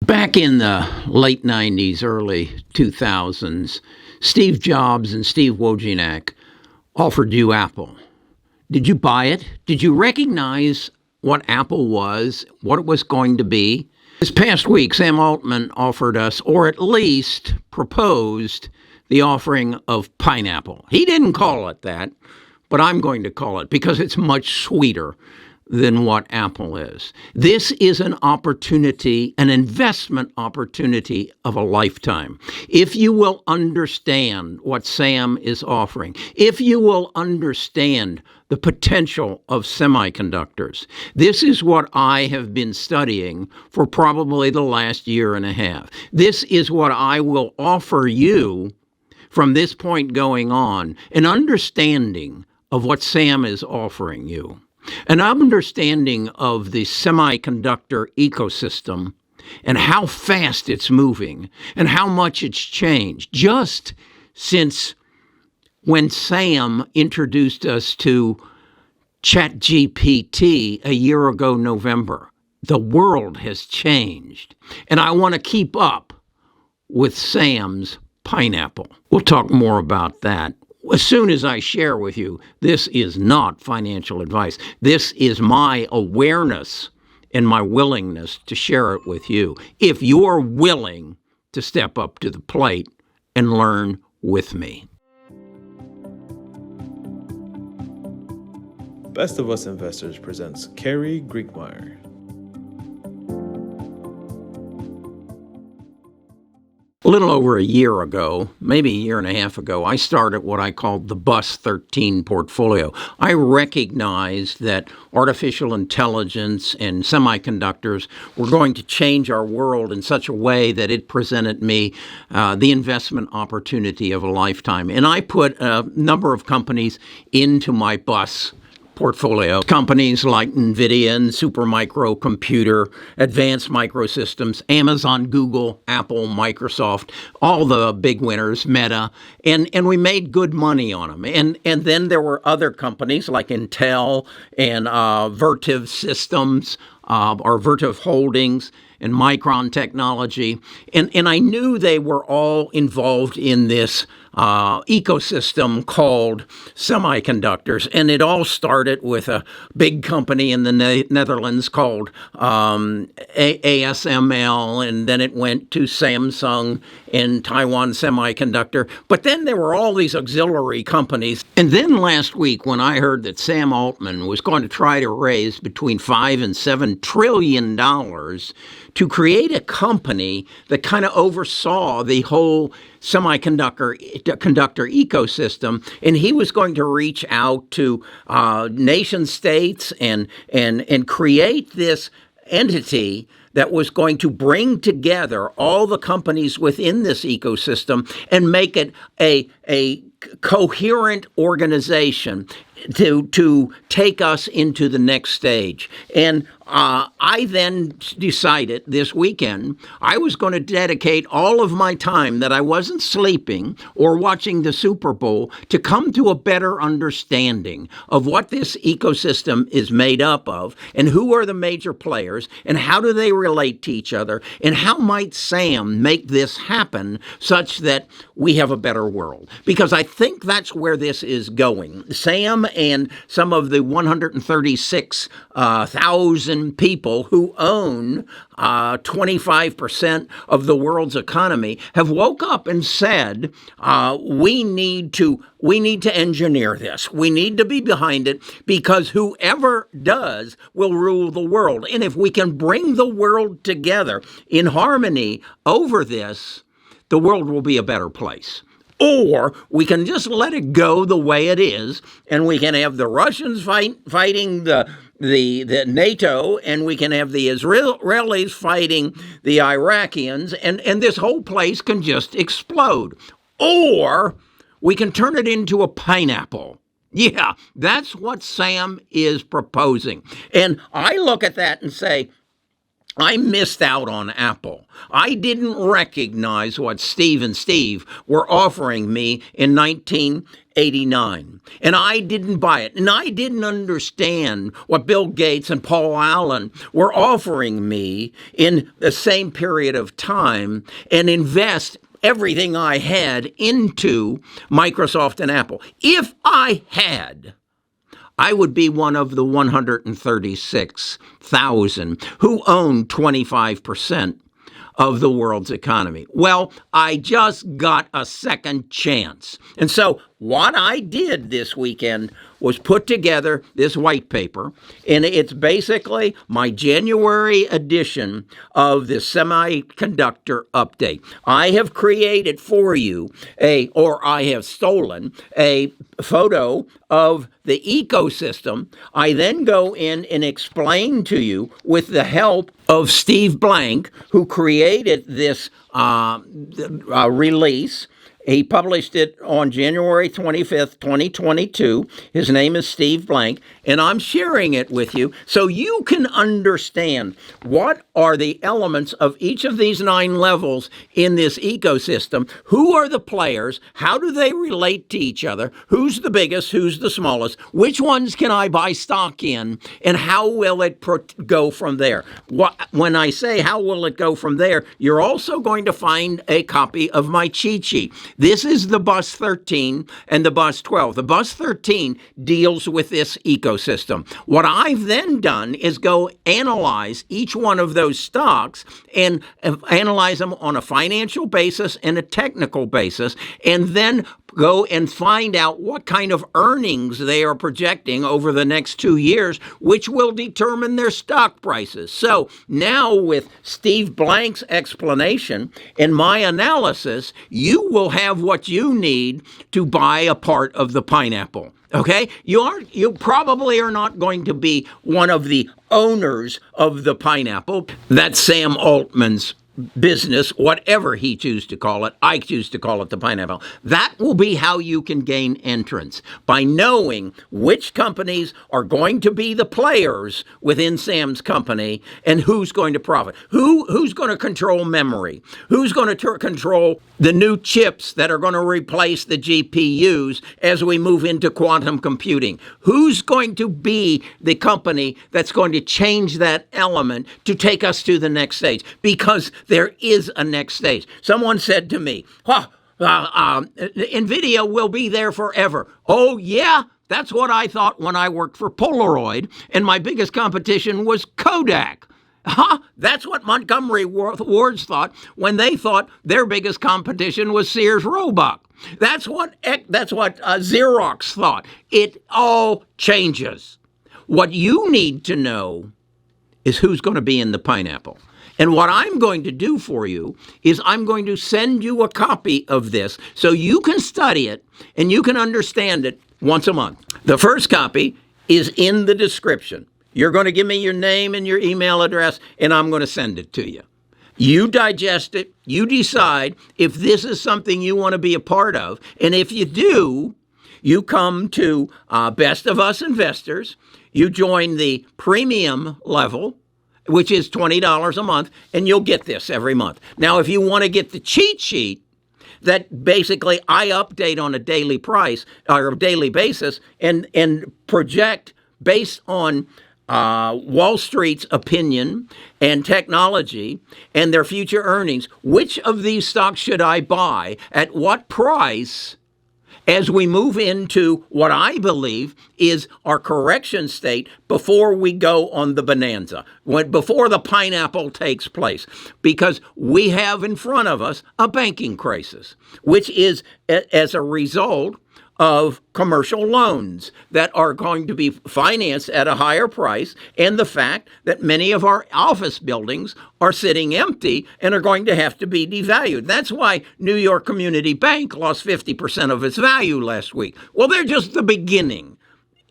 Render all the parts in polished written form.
Back in the late 90s, early 2000s, Steve Jobs and Steve Wozniak offered you Apple. Did you buy it? Did you recognize what Apple was, what it was going to be? This past week, Sam Altman offered us, or at least proposed, the offering of pineapple. He didn't call it that, but I'm going to call it because it's much sweeter than what Apple is. This is an opportunity, an investment opportunity of a lifetime. If you will understand what Sam is offering, if you will understand the potential of semiconductors, this is what I have been studying for probably the last year and a half. This is what I will offer you from this point going on, an understanding of what Sam is offering you. An understanding of the semiconductor ecosystem and how fast it's moving and how much it's changed just since when Sam introduced us to ChatGPT a year ago, November. The world has changed, and I want to keep up with Sam's pineapple. We'll talk more about that as soon as I share with you. This is not financial advice. This is my awareness and my willingness to share it with you, if you're willing to step up to the plate and learn with me. Best of Us Investors presents Kerry Griegmeyer. A little over a year ago, maybe a year and a half ago, I started what I called the Bus 13 portfolio. I recognized that artificial intelligence and semiconductors were going to change our world in such a way that it presented me the investment opportunity of a lifetime. And I put a number of companies into my Bus portfolio. Companies like NVIDIA and Supermicro Computer, Advanced Microsystems, Amazon, Google, Apple, Microsoft, all the big winners, Meta, and we made good money on them. And then there were other companies like Intel and Vertiv Systems, or Vertiv Holdings, and Micron Technology. And I knew they were all involved in this ecosystem called semiconductors. And it all started with a big company in the Netherlands called ASML, and then it went to Samsung and Taiwan Semiconductor. But then there were all these auxiliary companies. And then last week, when I heard that Sam Altman was going to try to raise between $5 and $7 trillion to create a company that kind of oversaw the whole semiconductor ecosystem, and he was going to reach out to nation states and create this entity that was going to bring together all the companies within this ecosystem and make it a coherent organization to take us into the next stage. And I then decided this weekend I was going to dedicate all of my time that I wasn't sleeping or watching the Super Bowl to come to a better understanding of what this ecosystem is made up of and who are the major players and how do they relate to each other and how might Sam make this happen such that we have a better world. Because I think that's where this is going. Sam and some of the 136,000 people who own 25% of the world's economy have woke up and said, we need to engineer this. We need to be behind it because whoever does will rule the world. And if we can bring the world together in harmony over this, the world will be a better place. Or we can just let it go the way it is, and we can have the Russians fighting the NATO, and we can have the Israelis fighting the Iraqians, and this whole place can just explode. Or we can turn it into a pineapple. Yeah, that's what Sam is proposing. And I look at that and say, I missed out on Apple. I didn't recognize what Steve and Steve were offering me in 1989. And I didn't buy it. And I didn't understand what Bill Gates and Paul Allen were offering me in the same period of time and invest everything I had into Microsoft and Apple. If I had, I would be one of the 136,000 who own 25% of the world's economy. Well, I just got a second chance. And so what I did this weekend was put together this white paper, and it's basically my January edition of the semiconductor update. I have created for you I have stolen a photo of the ecosystem. I then go in and explain to you with the help of Steve Blank, who created this release. He published it on January 25th, 2022. His name is Steve Blank, and I'm sharing it with you so you can understand what are the elements of each of these 9 levels in this ecosystem. Who are the players? How do they relate to each other? Who's the biggest? Who's the smallest? Which ones can I buy stock in? And how will it go from there? When I say how will it go from there, you're also going to find a copy of my cheat sheet. This is the Bus 13 and the Bus 12. The Bus 13 deals with this ecosystem. What I've then done is go analyze each one of those stocks and analyze them on a financial basis and a technical basis, and then go and find out what kind of earnings they are projecting over the next 2 years, which will determine their stock prices. So now with Steve Blank's explanation and my analysis, you will have what you need to buy a part of the pineapple. Okay? You probably are not going to be one of the owners of the pineapple. That's Sam Altman's business, whatever he chooses to call it. I choose to call it the pineapple. That will be how you can gain entrance, by knowing which companies are going to be the players within Sam's company and who's going to profit. Who's going to control memory? Who's going to control the new chips that are going to replace the GPUs as we move into quantum computing? Who's going to be the company that's going to change that element to take us to the next stage? Because there is a next stage. Someone said to me, NVIDIA will be there forever. Oh, yeah? That's what I thought when I worked for Polaroid, and my biggest competition was Kodak. That's what Montgomery Ward's thought when they thought their biggest competition was Sears Roebuck. That's what Xerox thought. It all changes. What you need to know is who's going to be in the pineapple. And what I'm going to do for you is I'm going to send you a copy of this so you can study it and you can understand it once a month. The first copy is in the description. You're going to give me your name and your email address, and I'm going to send it to you. You digest it. You decide if this is something you want to be a part of. And if you do, you come to Best of Us Investors. You join the premium level, which is $20 a month, and you'll get this every month. Now, if you want to get the cheat sheet that basically I update on a daily price or a daily basis and project based on Wall Street's opinion and technology and their future earnings, which of these stocks should I buy at what price as we move into what I believe is our correction state before we go on the bonanza, before the pineapple takes place. Because we have in front of us a banking crisis, which is as a result of commercial loans that are going to be financed at a higher price, and the fact that many of our office buildings are sitting empty and are going to have to be devalued. That's why New York Community Bank lost 50% of its value last week. Well, they're just the beginning.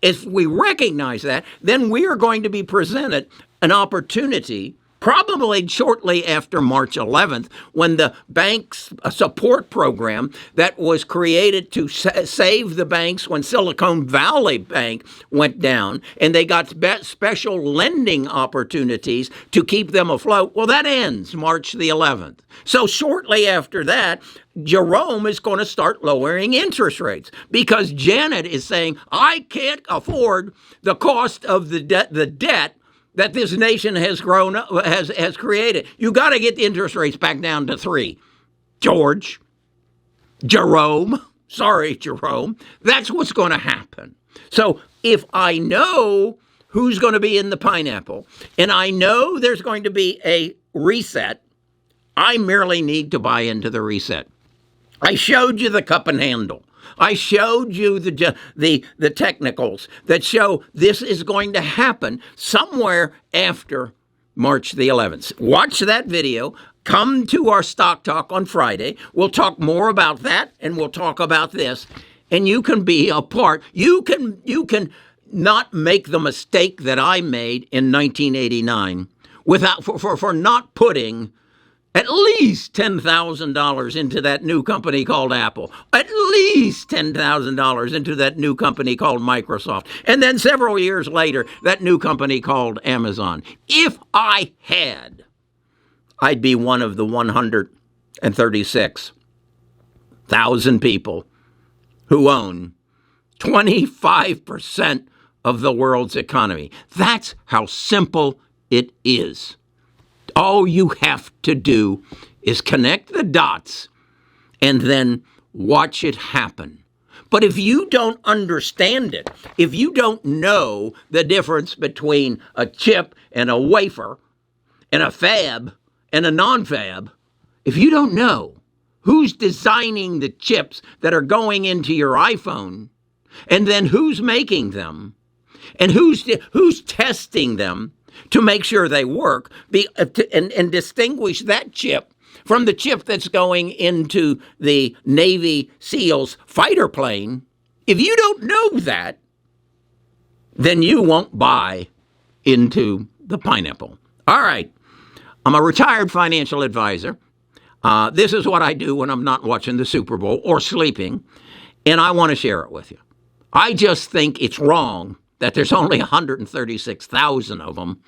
If we recognize that, then we are going to be presented an opportunity probably shortly after March 11th, when the bank's support program that was created to save the banks when Silicon Valley Bank went down, and they got special lending opportunities to keep them afloat. Well, that ends March the 11th. So shortly after that, Jerome is going to start lowering interest rates because Janet is saying, I can't afford the cost of the debt that this nation has created. You got to get the interest rates back down to 3. Jerome, that's what's going to happen. So if I know who's going to be in the pineapple, and I know there's going to be a reset, I merely need to buy into the reset. I showed you the cup and handle. I showed you the technicals that show this is going to happen somewhere after March the 11th. Watch that video. Come to our Stock Talk on Friday. We'll talk more about that, and we'll talk about this. And you can be a part. You can not make the mistake that I made in 1989 for not putting at least $10,000 into that new company called Apple, at least $10,000 into that new company called Microsoft, and then several years later, that new company called Amazon. If I had, I'd be one of the 136,000 people who own 25% of the world's economy. That's how simple it is. All you have to do is connect the dots and then watch it happen. But if you don't understand it, if you don't know the difference between a chip and a wafer and a fab and a non-fab, if you don't know who's designing the chips that are going into your iPhone, and then who's making them, and who's testing them, to make sure they work, and distinguish that chip from the chip that's going into the Navy SEALs fighter plane, if you don't know that, then you won't buy into the pineapple. All right. I'm a retired financial advisor. This is what I do when I'm not watching the Super Bowl or sleeping, and I want to share it with you. I just think it's wrong that there's only 136,000 of them,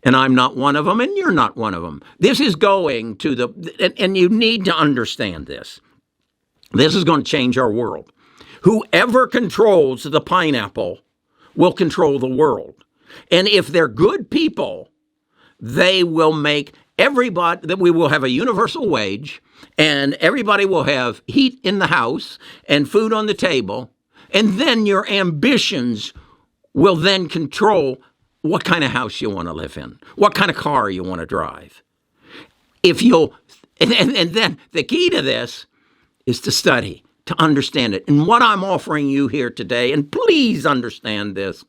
and I'm not one of them, and you're not one of them. This is going to and you need to understand this. This is going to change our world. Whoever controls the pineapple will control the world. And if they're good people, they will make everybody, that we will have a universal wage, and everybody will have heat in the house and food on the table, and then your ambitions will then control what kind of house you want to live in, what kind of car you want to drive. If you'll, and then the key to this is to study, to understand it. And what I'm offering you here today, and please understand this,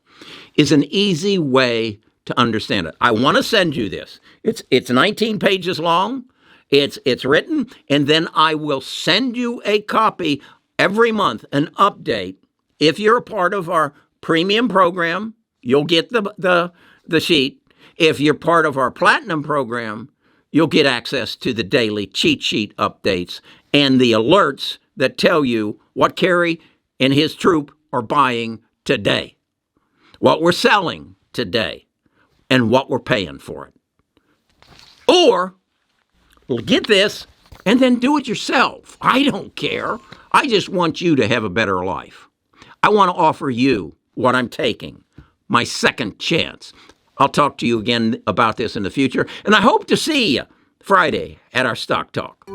is an easy way to understand it. I want to send you this. It's 19 pages long. It's written, and then I will send you a copy every month, an update. If you're a part of our premium program, you'll get the sheet. If you're part of our platinum program, you'll get access to the daily cheat sheet updates and the alerts that tell you what Kerry and his troop are buying today, what we're selling today, and what we're paying for it. Or get this and then do it yourself. I don't care. I just want you to have a better life. I want to offer you what I'm taking, my second chance. I'll talk to you again about this in the future, and I hope to see you Friday at our Stock Talk.